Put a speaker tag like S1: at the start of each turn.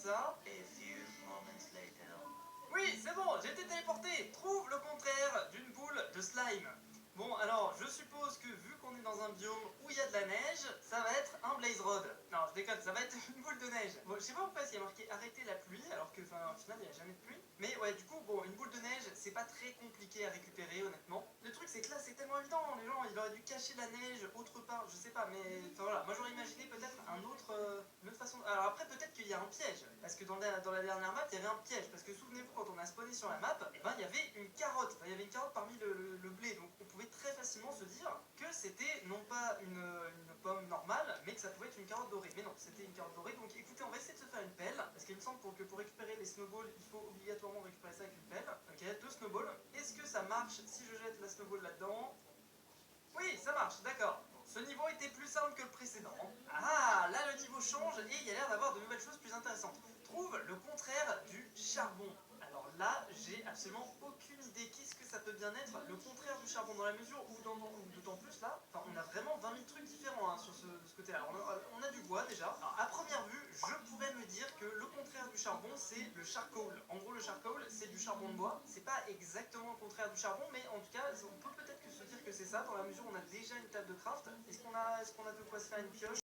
S1: ça. Oui, c'est bon, j'ai été téléporté. Trouve le contraire d'une boule de slime. Bon, alors, je suppose que vu qu'on est dans un biome où il y a de la neige, ça va être un blaze rod. Non, je déconne, ça va être une boule de neige. Bon, je sais pas pourquoi il y a marqué arrêter la pluie, alors que, enfin, au final, il n'y a jamais de pluie. Mais ouais, du coup, bon, une boule de neige, c'est pas très compliqué à récupérer, honnêtement. Le truc, c'est que là, c'est tellement évident. Les gens, ils auraient dû cacher la neige autre part, je sais pas, mais, enfin voilà. Moi, j'aurais imaginé peut-être une autre façon. Alors après, peut-être qu'il y a un piège, parce que dans la dernière map, il y avait un piège. Parce que souvenez-vous, quand on a spawné sur la map, eh ben, il y avait une carotte. Enfin, il y avait une carotte parmi le blé, donc on pouvait très facilement se dire que c'était non pas une pomme normale, mais que ça pouvait être une carotte dorée. Mais non, c'était une carotte dorée. Donc écoutez, on va essayer de se faire une pelle, parce qu'il me semble que pour récupérer les snowballs, il faut obligatoirement récupérer ça avec une pelle. Ok, 2 snowballs. Est-ce que ça marche si je jette la snowball là-dedans? Oui, ça marche, d'accord. Ce niveau était plus simple que le précédent. Ah, là le niveau change et il y a l'air d'avoir de nouvelles choses plus intéressantes. Trouve le contraire du charbon. Alors là, j'ai absolument aucune idée. Qu'est-ce que ça peut bien être le contraire du charbon dans la mesure où, d'autant plus là, enfin, on a vraiment 20 000 trucs différents hein, sur ce côté-là. On a du bois déjà. Alors, à première vue, je pourrais me dire que le contraire du charbon, c'est le charcoal. En gros, le charcoal, c'est du charbon de bois. C'est pas exactement le contraire du charbon, mais en tout cas, on peut peut-être se dire que c'est ça, dans la mesure où on a déjà une table de craft. Est-ce qu'on a de quoi se faire une pioche?